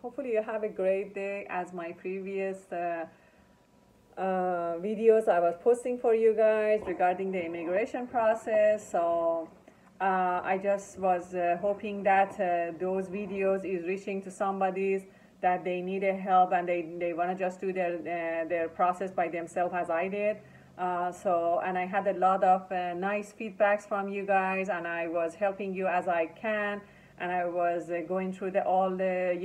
Hopefully you have a great day. As my previous videos I was posting for you guys regarding the immigration process. So I just was hoping that those videos is reaching to somebody that they need a help and they want to just do their process by themselves as I did. And I had a lot of nice feedbacks from you guys, and I was helping you as I can, and I was going through all the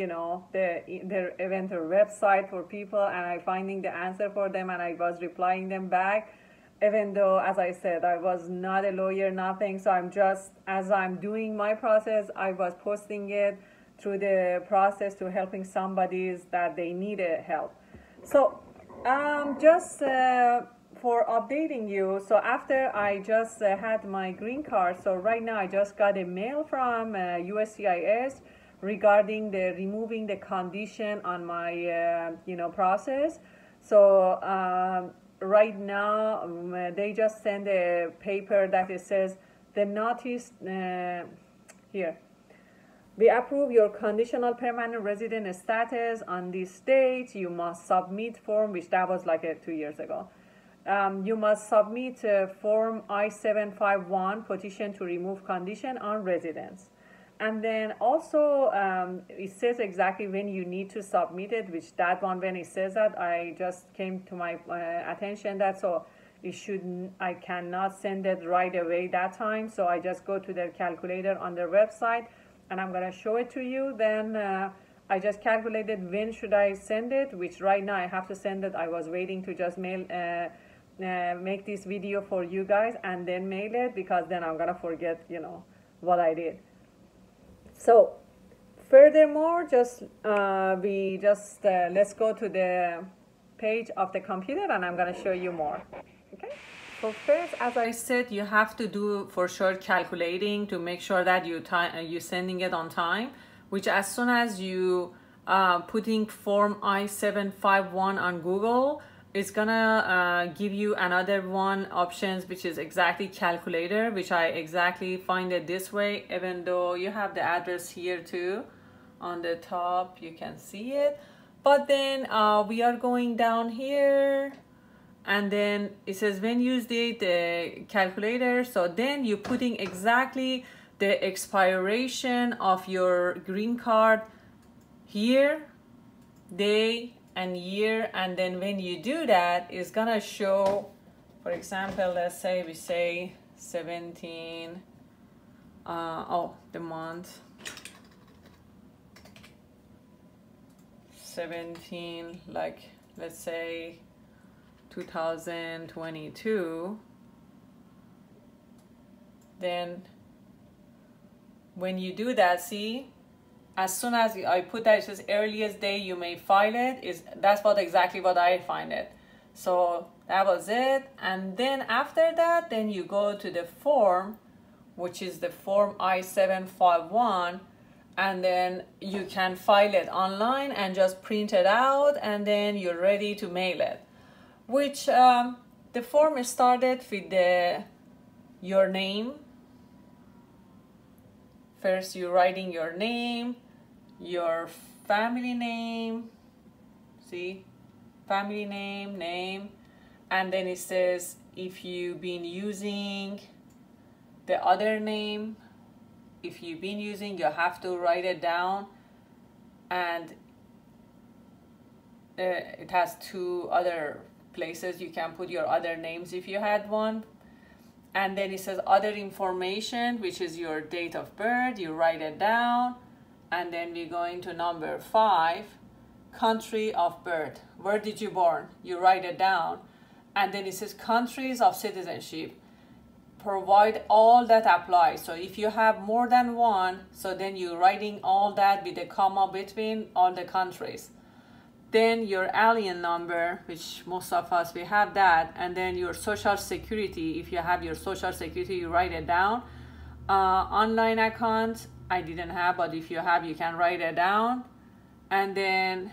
event or website for people, and I finding the answer for them, and I was replying them back, even though, as I said, I was not a lawyer, nothing. So I'm just, as I'm doing my process, I was posting it through the process to helping somebody that they need help. So just for updating you, so after I just had my green card, so right now I just got a mail from USCIS regarding the removing the condition on my process. So right now they just send a paper that it says the notice here. We approve your conditional permanent resident status on this date. You must submit form, which that was like 2 years ago. You must submit form I-751, petition to remove condition on residence. And then also it says exactly when you need to submit it, which that one, when it says that, I just came to my attention that so it should, I cannot send it right away that time. So I just go to their calculator on their website, and I'm going to show it to you. Then I just calculated when should I send it, which right now I have to send it. I was waiting to just make this video for you guys and then mail it, because then I'm gonna forget what I did. So furthermore, just let's go to the page of the computer, and I'm gonna show you more. Okay, so first, as I said, you have to do for sure calculating to make sure that you're sending it on time, which as soon as you putting form I-751 on Google, it's gonna give you another one options, which is exactly calculator, which I exactly find it this way, even though you have the address here too on the top, you can see it. But then we are going down here, and then it says when use the calculator. So then you're putting exactly the expiration of your green card here, day and year, and then when you do that, it's gonna show, for example, let's say we say 17, the month 17, like let's say 2022. Then when you do that, see, as soon as I put that, it says earliest day you may file it, that's exactly what I find it. So that was it. And then after that, then you go to the form, which is the form I-751, and then you can file it online and just print it out, and then you're ready to mail it. Which the form started with your name. First, you're writing your name, your family name, see, family name, and then it says if you've been using the other name, if you've been using, you have to write it down, and it has 2 other places you can put your other names if you had one. And then it says other information, which is your date of birth, you write it down. And then we're going to number 5, country of birth. Where did you born? You write it down. And then it says countries of citizenship. Provide all that applies. So if you have more than one, so then you're writing all that with a comma between all the countries. Then your alien number, which most of us, we have that. And then your social security, if you have your social security, you write it down. Online account, I didn't have, but if you have, you can write it down. And then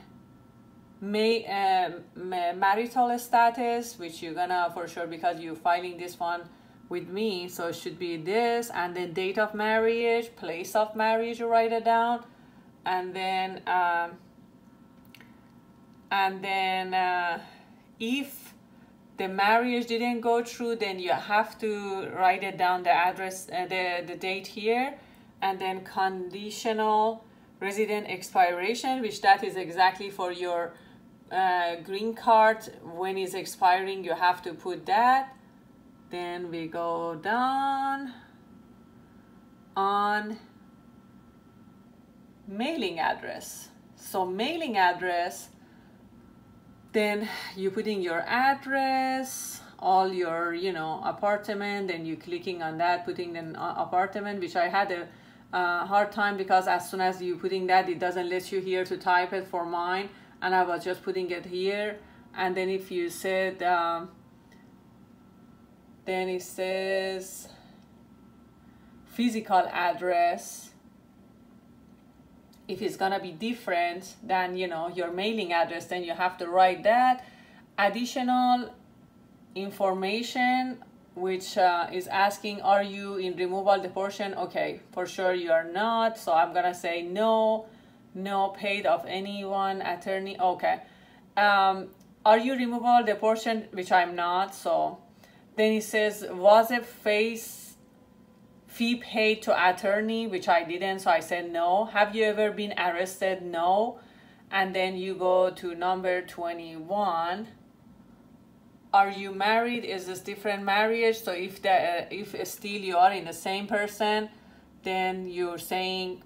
marital status, which you're gonna for sure, because you're filing this one with me, so it should be this. And then date of marriage, place of marriage, you write it down. And then And then if the marriage didn't go through, then you have to write it down, the address, the date here, and then conditional resident expiration, which that is exactly for your green card. When it's expiring, you have to put that. Then we go down on mailing address. So mailing address, then you put in your address, all your, you know, apartment, then you clicking on that, putting an apartment, which I had a hard time because as soon as you putting that, it doesn't let you here to type it for mine, and I was just putting it here. And then if you said, then it says physical address. If it's gonna be different than, you know, your mailing address, then you have to write that. Additional information, which is asking, are you in removal deportation? Okay, for sure you are not, so I'm gonna say no. No paid of anyone, attorney. Okay. Are you removal deportation? Which I'm not. So then it says, was a fee paid to attorney, which I didn't, so I said no. Have you ever been arrested? No. And then you go to number 21. Are you married? Is this different marriage? So if still you are in the same person, then you're saying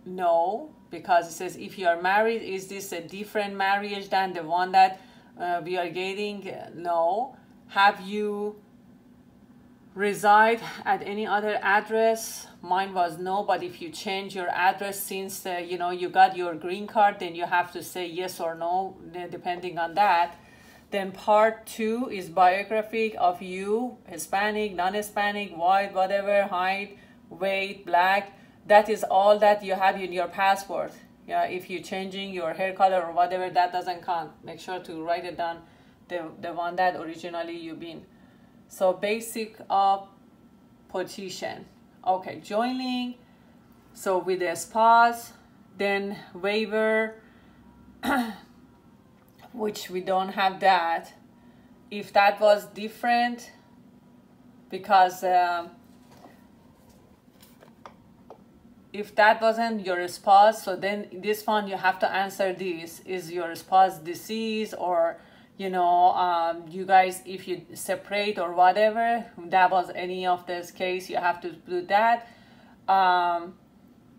no, because it says if you are married, is this a different marriage than the one that we are getting? No. Have you reside at any other address? Mine was no, but if you change your address since you know, you got your green card, then you have to say yes or no, depending on that. Then part 2 is biography of you, Hispanic, non-Hispanic, white, whatever, height, weight, black. That is all that you have in your passport. Yeah, if you're changing your hair color or whatever, that doesn't count. Make sure to write it down, the one that originally you've been. So basic of petition. Okay, joint link. So with a spouse, then waiver, which we don't have that. If that was different, because if that wasn't your spouse, so then this one you have to answer this. Is your spouse deceased, or you know, you guys, if you separate or whatever, that was any of this case, you have to do that.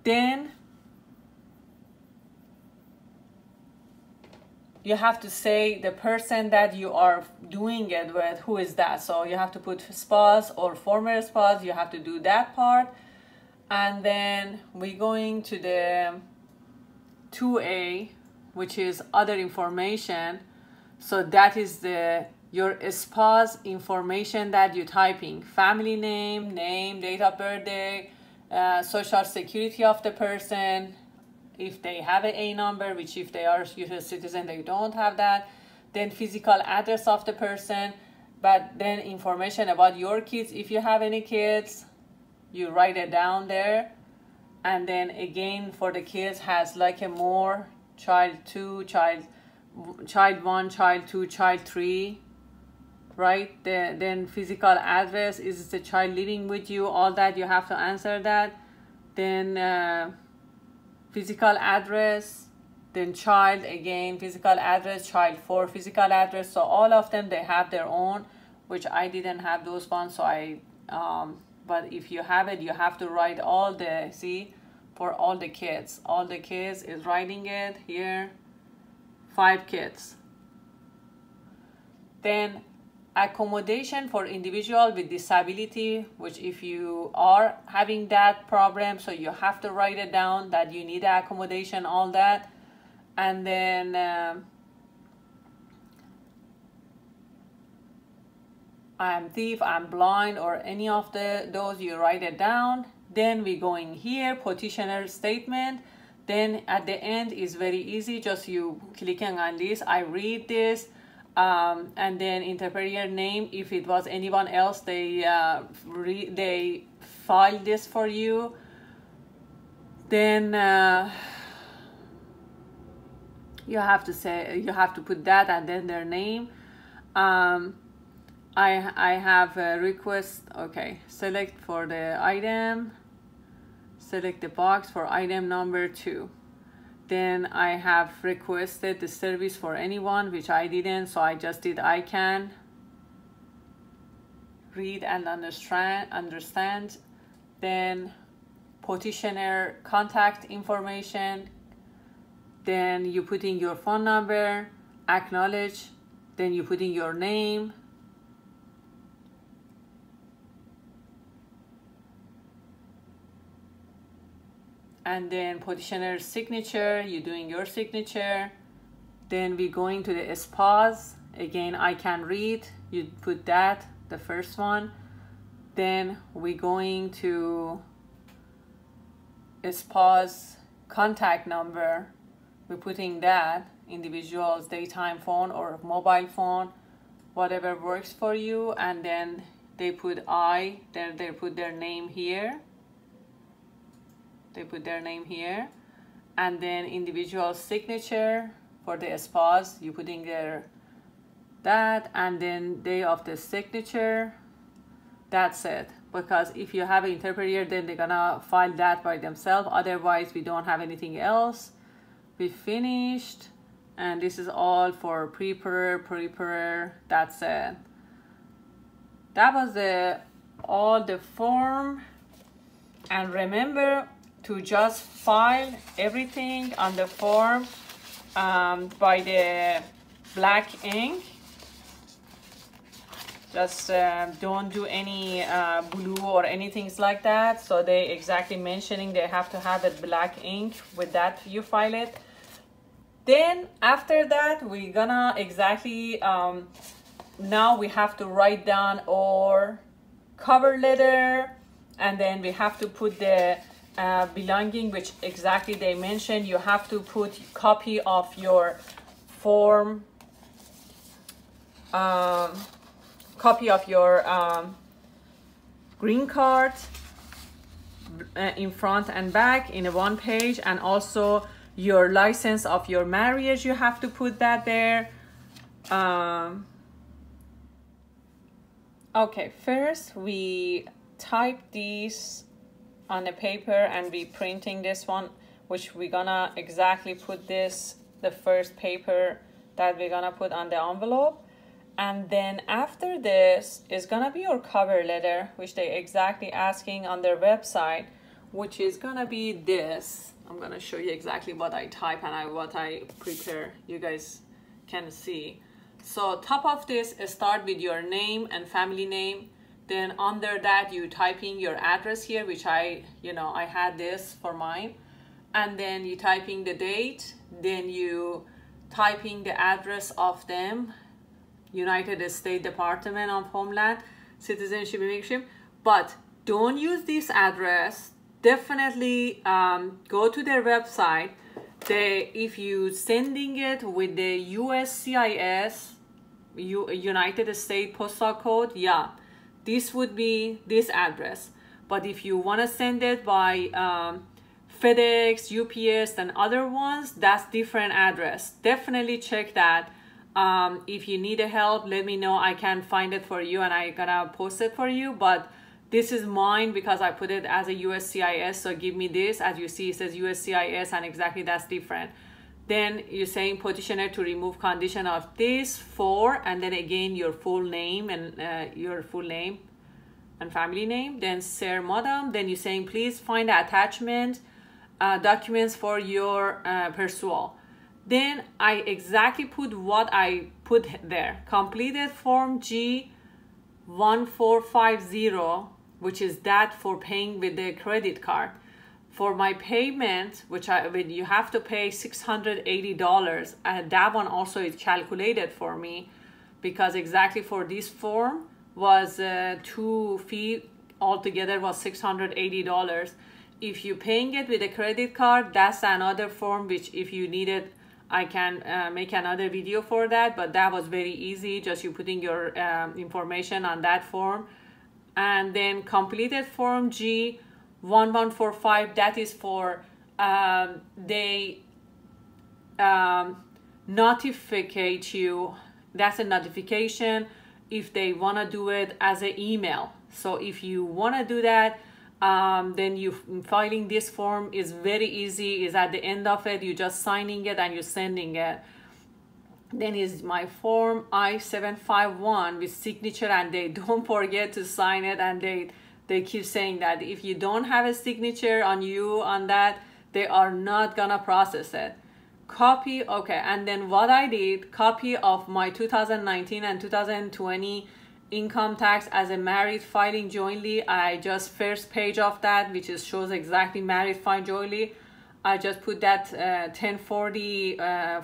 Then you have to say the person that you are doing it with, who is that? So you have to put spouse or former spouse, you have to do that part. And then we're going to the 2A, which is other information. So that is your spouse information that you're typing. Family name, date of birthday, social security of the person, if they have an A number, which if they are U.S. citizen, they don't have that. Then physical address of the person, but then information about your kids. If you have any kids, you write it down there. And then again, for the kids, has like a more child 2, child 1, child 2, child 3, right? Then physical address, is the child living with you? All that you have to answer that. Then physical address, then child again, physical address, child 4, physical address. So all of them, they have their own, which I didn't have those ones, so I but if you have it, you have to write all the, see, for all the kids is writing it here. 5 kids. Then accommodation for individual with disability, which if you are having that problem, so you have to write it down that you need accommodation, all that. And then I'm thief, I'm blind, or any of those, you write it down. Then we go in here, petitioner statement. Then at the end is very easy, just you clicking on this, I read this, and then interpreter name. If it was anyone else, they file this for you. Then you have to put that and then their name. I have a request. Okay, select for the item, select the box for item number 2. Then I have requested the service for anyone, which I didn't, so I just did I can read and understand. Then petitioner contact information, then you put in your phone number, acknowledge, then you put in your name, and then petitioner's signature, you're doing your signature. Then we going to the spouse, again I can read, you put that, the first one. Then we going to spouse contact number, we're putting that, individual's daytime phone or mobile phone, whatever works for you. And then they put then they put their name here, and then individual signature for the spouse, you putting that, and then day of the signature. That's it, because if you have an interpreter, then they're gonna file that by themselves. Otherwise, we don't have anything else. We finished, and this is all for preparer. That's it. That was all the form. And remember to just file everything on the form by the black ink. Just don't do any blue or anything like that. So they exactly mentioning they have to have a black ink. With that you file it. Then after that we're gonna exactly now we have to write down our cover letter, and then we have to put the belonging, which exactly they mentioned. You have to put copy of your form, copy of your green card in front and back in a one page, and also your license of your marriage, you have to put that there. Okay, first we type these on a paper and we printing this one, which we're gonna exactly put this, the first paper that we're gonna put on the envelope. And then after this is gonna be your cover letter, which they exactly asking on their website, which is gonna be this. I'm gonna show you exactly what I type and what I prepare. You guys can see. So top of this, start with your name and family name. Then under that you typing your address here, which I had this for mine. And then you typing the date. Then you typing the address of them, United States Department of Homeland Citizenship Immigration. But don't use this address. Definitely go to their website. If you sending it with the USCIS, United States Postal Code, yeah, this would be this address. But if you want to send it by FedEx, UPS, and other ones, that's different address. Definitely check that. If you need help, let me know. I can find it for you and I'm gonna post it for you. But this is mine because I put it as a USCIS, so give me this. As you see, it says USCIS, and exactly that's different. Then you're saying petitioner to remove condition of this for, and then again your full name and family name. Then Sir, Madam. Then you're saying please find the attachment documents for your pursual. Then I exactly put what I put there. Completed form G1450, which is that for paying with the credit card. For my payment, which you have to pay $680, that one also is calculated for me, because exactly for this form was 2 fees altogether was $680. If you're paying it with a credit card, that's another form, which if you need it, I can make another video for that, but that was very easy. Just you putting your information on that form. And then completed form G1145, that is for notificate you. That's a notification if they want to do it as an email. So if you want to do that, then you filing this form is very easy. Is at the end of it, you just signing it and you're sending it. Then is my form I-751 with signature, and they don't forget to sign it, and they keep saying that if you don't have a signature on you on that, they are not gonna process it. Copy, okay, and then what I did, copy of my 2019 and 2020 income tax as a married filing jointly. I just first page of that, which is shows exactly married file jointly. I just put that 1040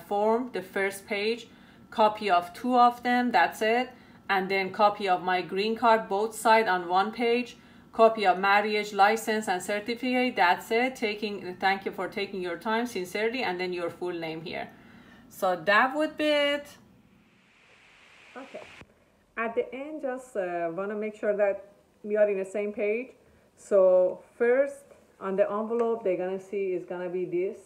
form, the first page, copy of 2 of them, that's it. And then copy of my green card, both sides on 1 page, copy of marriage license and certificate, that's it. Thank you for taking your time, sincerely, and then your full name here. So that would be it. Okay. At the end, just want to make sure that we are in the same page. So first, on the envelope, they're gonna see is gonna be this.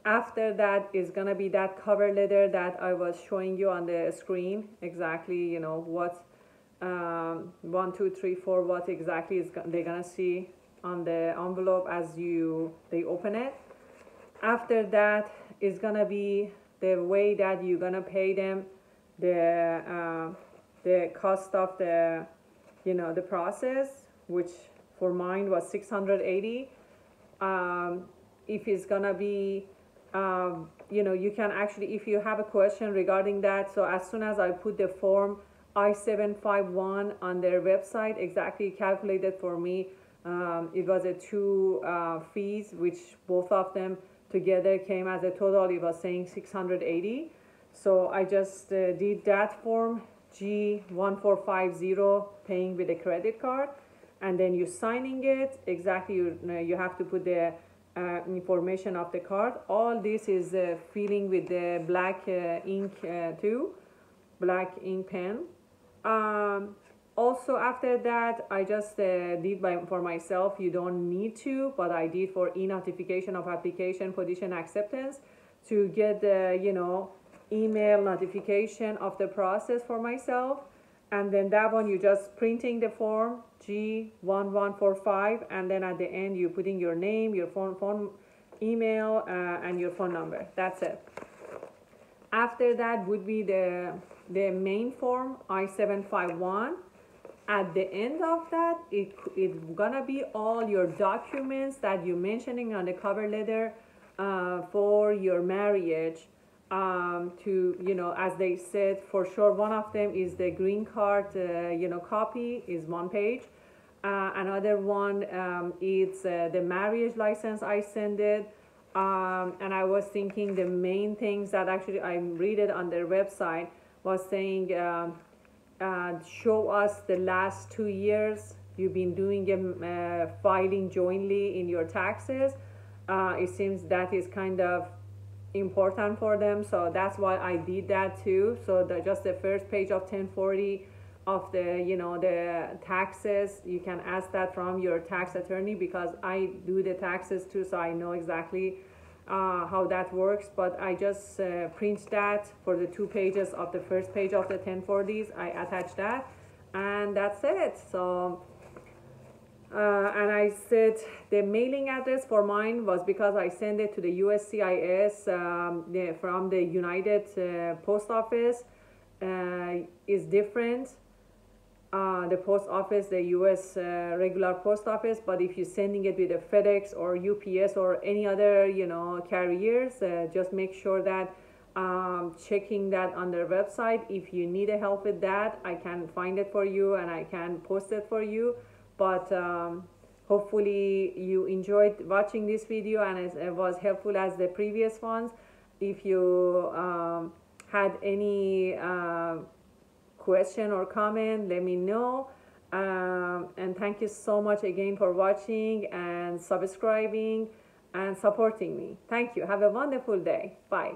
After that is gonna be that cover letter that I was showing you on the screen. Exactly, you know what 1, 2, 3, 4. What exactly is they're gonna see on the envelope as they open it. After that is gonna be the way that you're gonna pay them the cost of the the process, which for mine was $680. If it's gonna be, you can actually, if you have a question regarding that, so as soon as I put the form I-751 on their website, exactly calculated for me, it was a 2 fees, which both of them together came as a total, it was saying $680. So I just did that form, G1450, paying with a credit card. And then you're signing it, exactly, you have to put the information of the card. All this is filling with the black ink too, black ink pen. Also after that, I just did for myself, you don't need to, but I did for e-notification of application, petition acceptance, to get the, email notification of the process for myself. And then that one, you just printing the form G1145, and then at the end you putting your name, your phone email, and your phone number. That's it. After that would be the main form I-751. At the end of that, it's gonna be all your documents that you're mentioning on the cover letter for your marriage. As they said, for sure, one of them is the green card, copy is 1 page. Another one is the marriage license I sent it. And I was thinking the main things that actually I read it on their website was saying, show us the last 2 years you've been doing filing jointly in your taxes. It seems that is kind of important for them, so that's why I did that too. So just the first page of 1040 of the the taxes, you can ask that from your tax attorney, because I do the taxes too, so I know exactly how that works. But I just print that for the 2 pages of the first page of the 1040s. I attach that, and that's it. So and I said the mailing address for mine was because I sent it to the USCIS from the United Post Office is different. The post office, the US regular post office, but if you're sending it with a FedEx or UPS or any other carriers, just make sure that checking that on their website. If you need help with that, I can find it for you and I can post it for you. But hopefully you enjoyed watching this video and it was helpful as the previous ones. If you had any question or comment, let me know. And thank you so much again for watching and subscribing and supporting me. Thank you. Have a wonderful day. Bye.